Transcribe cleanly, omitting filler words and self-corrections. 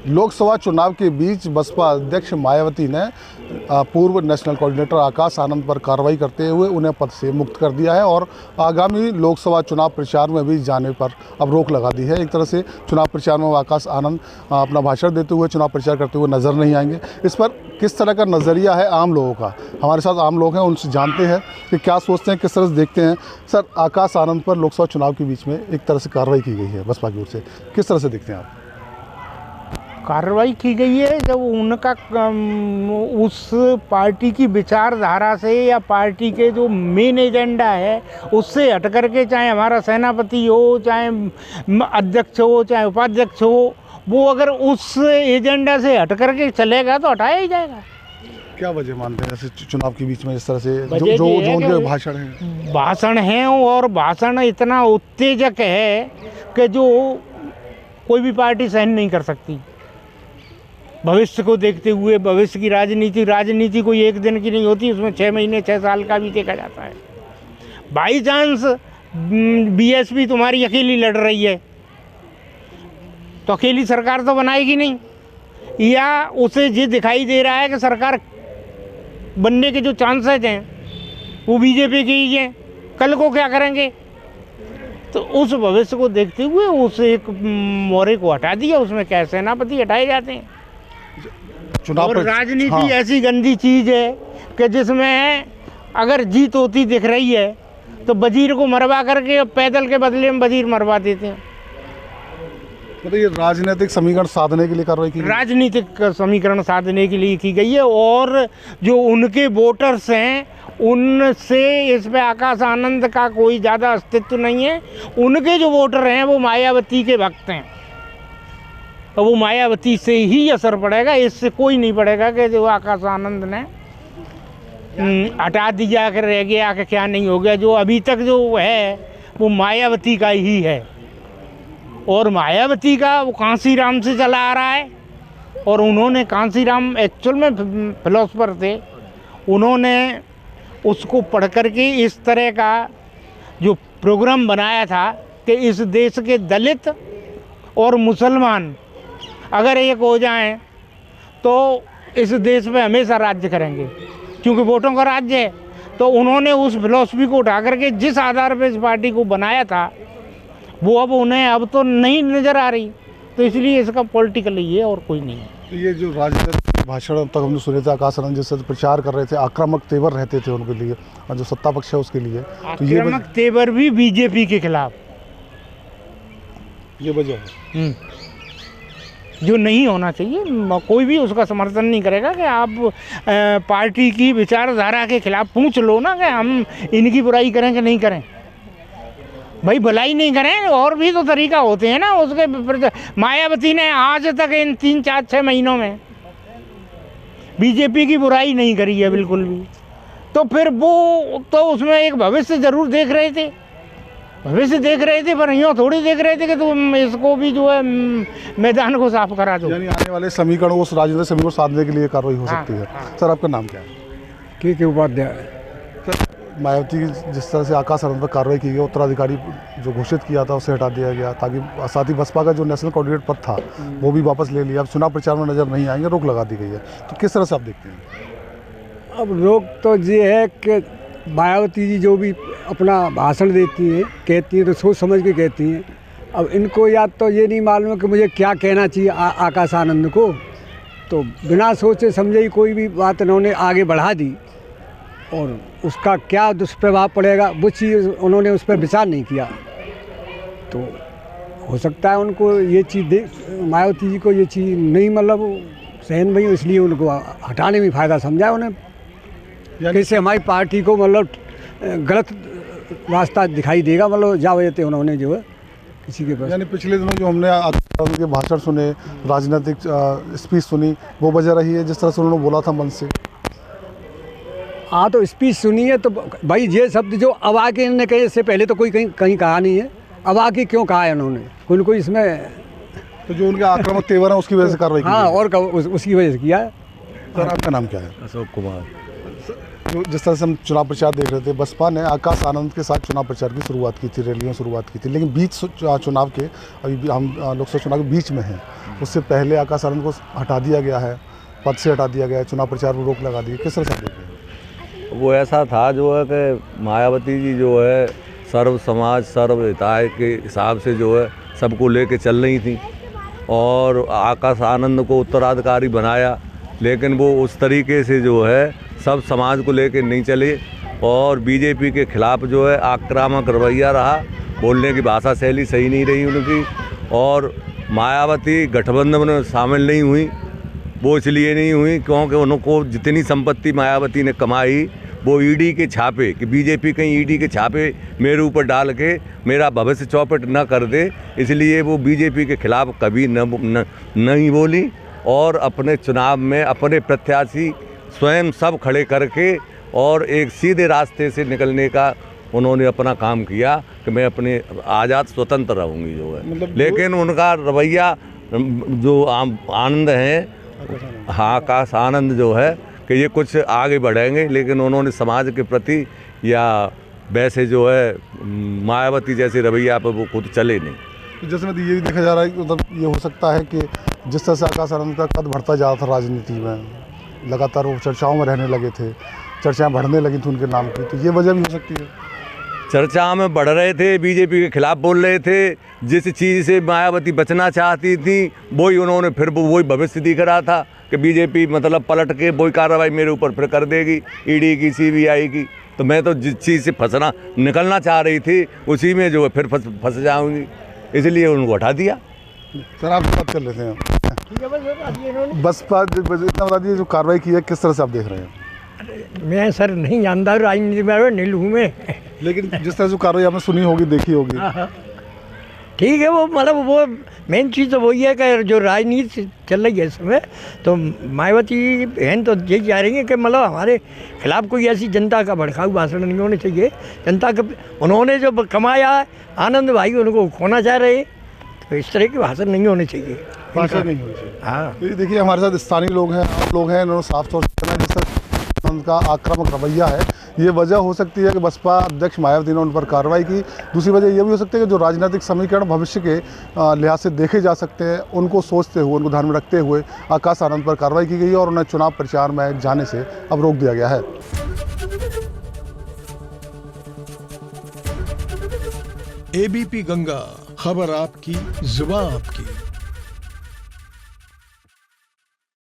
लोकसभा चुनाव के बीच बसपा अध्यक्ष मायावती ने पूर्व नेशनल कोऑर्डिनेटर आकाश आनंद पर कार्रवाई करते हुए उन्हें पद से मुक्त कर दिया है और आगामी लोकसभा चुनाव प्रचार में भी जाने पर अब रोक लगा दी है। एक तरह से चुनाव प्रचार में आकाश आनंद अपना भाषण देते हुए चुनाव प्रचार करते हुए नज़र नहीं आएंगे। इस पर किस तरह का नज़रिया है आम लोगों का? हमारे साथ आम लोग हैं, उनसे जानते हैं कि क्या सोचते हैं, किस तरह से देखते हैं। सर, आकाश आनंद पर लोकसभा चुनाव के बीच में एक तरह से कार्रवाई की गई है बसपा की ओर से, किस तरह से देखते हैं आप? कार्रवाई की गई है जब उनका उस पार्टी की विचारधारा से या पार्टी के जो मेन एजेंडा है उससे हट करके, चाहे हमारा सेनापति हो, चाहे अध्यक्ष हो, चाहे उपाध्यक्ष हो, वो अगर उस एजेंडा से हट करके चलेगा तो हटाया ही जाएगा। क्या वजह मानते हैं जैसे चुनाव के बीच में इस तरह से जो उनके भाषण हैं और भाषण इतना उत्तेजक है कि जो कोई भी पार्टी सहन नहीं कर सकती। भविष्य को देखते हुए, भविष्य की राजनीति कोई एक दिन की नहीं होती, उसमें 6 महीने 6 साल का भी देखा जाता है। बाई चांस बीएसपी तुम्हारी अकेली लड़ रही है तो अकेली सरकार तो बनाएगी नहीं, या उसे ये दिखाई दे रहा है कि सरकार बनने के जो चांसेस हैं वो बीजेपी के ही हैं, कल को क्या करेंगे? तो उस भविष्य को देखते हुए उस एक मोरे को हटा दिया, उसमें क्या सेनापति हटाए जाते हैं। और राजनीति ऐसी गंदी चीज़ है कि जिसमें अगर जीत होती दिख रही है तो वजीर को मरवा करके पैदल के बदले में वजीर मरवा देते हैं। तो ये राजनीतिक समीकरण साधने के लिए कार्रवाई की, राजनीतिक समीकरण साधने के लिए की गई है। और जो उनके वोटर्स हैं उनसे इस पे आकाश आनंद का कोई ज़्यादा अस्तित्व नहीं है। उनके जो वोटर हैं वो मायावती के भक्त हैं, तो वो मायावती से ही असर पड़ेगा, इससे कोई नहीं पड़ेगा कि जो आकाश आनंद ने हटा दिया कि रह गया कि क्या नहीं हो गया। जो अभी तक जो है वो मायावती का ही है, और मायावती का वो कांसीराम से चला आ रहा है। और उन्होंने, कांसीराम एक्चुअल में फिलोसफर थे, उन्होंने उसको पढ़ करके इस तरह का जो प्रोग्राम बनाया था कि इस देश के दलित और मुसलमान अगर एक हो जाएं तो इस देश में हमेशा राज्य करेंगे, क्योंकि वोटों का राज्य है। तो उन्होंने उस फिलॉसफी को उठा करके जिस आधार पर इस पार्टी को बनाया था वो अब उन्हें अब तो नहीं नज़र आ रही, तो इसलिए इसका पॉलिटिकल ही है और कोई नहीं है। तो ये जो राजनीतिक भाषण तक हमने सुने थे, आकाश आनंद जैसे प्रचार कर रहे थे, आक्रामक तेवर रहते थे उनके लिए और जो सत्ता पक्ष है उसके लिए, तो ये आक्रामक तेवर भी बीजेपी के खिलाफ, ये वजह है जो नहीं होना चाहिए। कोई भी उसका समर्थन नहीं करेगा कि आप पार्टी की विचारधारा के खिलाफ पूछ लो ना कि हम इनकी बुराई करें कि नहीं करें। भाई भलाई नहीं करें, और भी तो तरीका होते हैं ना उसके। मायावती ने आज तक इन 3, 4, 6 महीनों में बीजेपी की बुराई नहीं करी है बिल्कुल भी। तो फिर वो तो उसमें एक भविष्य जरूर देख रहे थे, पर यूँ थोड़ी देख रहे थे कि तुम इसको भी जो है मैदान को साफ करा दो। यानी आने वाले समीकरणों को, राजनीतिक समीकरण साधने के लिए कार्रवाई हो सकती है। सर, आपका नाम क्या है? के उपाध्याय। मायावती जिस तरह से आकाश आनंद पर कार्रवाई की गई, उत्तराधिकारी जो घोषित किया था उसे हटा दिया गया, ताकि साथ ही बसपा का जो नेशनल कोऑर्डिनेटर पद था वो भी वापस ले लिया। अब चुनाव प्रचार में नजर नहीं आएंगे, रोक लगा दी गई है, तो किस तरह से आप देखते हैं? अब रोक तो ये है कि मायावती जी जो भी अपना भाषण देती हैं, कहती हैं तो सोच समझ के कहती हैं। अब इनको या तो ये नहीं मालूम है कि मुझे क्या कहना चाहिए आकाश आनंद को, तो बिना सोचे समझे ही कोई भी बात इन्होंने आगे बढ़ा दी, और उसका क्या दुष्प्रभाव पड़ेगा वो चीज़ उन्होंने उस पर विचार नहीं किया। तो हो सकता है उनको ये चीज़ मायावती जी को ये चीज़ नहीं मतलब सहन नहीं, इसलिए उनको हटाने में फ़ायदा समझा उन्हें। कैसे हमारी पार्टी को मतलब गलत रास्ता दिखाई देगा, मतलब जा वजह उन्होंने जो है किसी के पास। यानी पिछले दिनों जो हमने उनके भाषण सुने, राजनीतिक स्पीच सुनी, वो वजह रही है जिस तरह से उन्होंने बोला था मन से। हाँ, तो स्पीच सुनी है तो भाई ये शब्द जो अब आके इन्होंने कहे, इससे पहले तो कोई कहीं कहा नहीं है, अब आके क्यों कहा है उन्होंने? कोई न कोई इसमें तो जो उनके आक्रामक तेवर है उसकी वजह से कार्रवाई की। हाँ, और उसकी वजह से किया है। सर, आपका नाम क्या है? अशोक कुमार। तो जिस तरह से हम चुनाव प्रचार देख रहे थे, बसपा ने आकाश आनंद के साथ चुनाव प्रचार की शुरुआत की थी, रैलियों शुरुआत की थी, लेकिन बीच चुनाव के अभी भी हम लोकसभा चुनाव के बीच में हैं। उससे पहले आकाश आनंद को हटा दिया गया है, पद से हटा दिया गया है, चुनाव प्रचार पर रोक लगा दी। किस तरह से देख रहे हैं? वो ऐसा था जो है कि मायावती जी जो है सर्व समाज सर्व हिताय के हिसाब से जो है सबको लेके चल रही थी और आकाश आनंद को उत्तराधिकारी बनाया, लेकिन वो उस तरीके से जो है सब समाज को लेके नहीं चले और बीजेपी के खिलाफ जो है आक्रामक रवैया रहा, बोलने की भाषा शैली सही नहीं रही उनकी। और मायावती गठबंधन में शामिल नहीं हुई, वो इसलिए नहीं हुई क्योंकि उनको जितनी संपत्ति मायावती ने कमाई वो ईडी के छापे, कि बीजेपी कहीं ईडी के छापे मेरे ऊपर डाल के मेरा भविष्य चौपट न कर दे, इसलिए वो बीजेपी के खिलाफ कभी नहीं बोली और अपने चुनाव में अपने प्रत्याशी स्वयं सब खड़े करके और एक सीधे रास्ते से निकलने का उन्होंने अपना काम किया कि मैं अपने आज़ाद स्वतंत्र रहूँगी जो है। मतलब लेकिन उनका रवैया जो आनंद हैं, हाँ आकाश आनंद जो है कि ये कुछ आगे बढ़ेंगे, लेकिन उन्होंने समाज के प्रति या वैसे जो है मायावती जैसे रवैया पर वो खुद चले नहीं। तो जैसे ये भी देखा जा रहा है कि मतलब ये हो सकता है कि जिस तरह से आकाश आनंद का कद बढ़ता जा रहा था राजनीति में, लगातार वो चर्चाओं में रहने लगे थे, चर्चाएं बढ़ने लगी थी उनके नाम की, तो ये वजह भी हो सकती है। चर्चा में बढ़ रहे थे, बीजेपी के खिलाफ बोल रहे थे, जिस चीज़ से मायावती बचना चाहती थी वही उन्होंने फिर वही भविष्य दिख रहा था कि बीजेपी मतलब पलट के वही कार्रवाई मेरे ऊपर फिर कर देगी, ईडी की सीबीआई की। तो मैं तो जिस चीज़ से निकलना चाह रही थी उसी में जो है फिर फंस जाऊँगी, इसलिए उनको हटा दिया। सर आप बात कर लेते हैं, बसपा इतना बता दीजिए जो कार्रवाई की है किस तरह से आप देख रहे हैं? मैं सर नहीं जानता राजनीति में, नील हूँ मैं, लेकिन जिस तरह से कार्रवाई आपने सुनी होगी, देखी होगी, ठीक है। वो मतलब वो मेन चीज़ तो वही है कि जो राजनीति चल रही है इस समय, तो मायावती बहन तो यही चाह रही है कि मतलब हमारे खिलाफ कोई ऐसी जनता का भड़काऊ भाषण नहीं होना चाहिए। जनता का उन्होंने जो कमाया है आनंद भाई उनको खोना चाह रहे, तो इस तरह के भाषण नहीं होने चाहिए, भाषा नहीं होनी चाहिए। हाँ, तो ये देखिए हमारे साथ स्थानीय लोग हैं, आप लोग हैं, इन्होंने साफ तौर से जिस तरह उनका आक्रामक रवैया है, ये वजह हो सकती है कि बसपा अध्यक्ष मायावती ने उन पर कार्रवाई की। दूसरी वजह ये भी हो सकती है कि जो राजनीतिक समीकरण भविष्य के लिहाज से देखे जा सकते हैं, उनको सोचते हुए, उनको ध्यान में रखते हुए आकाश आनंद पर कार्रवाई की गई और उन्हें चुनाव प्रचार में जाने से अब रोक दिया गया है। एबीपी गंगा, खबर आपकी, जुबान आपकी।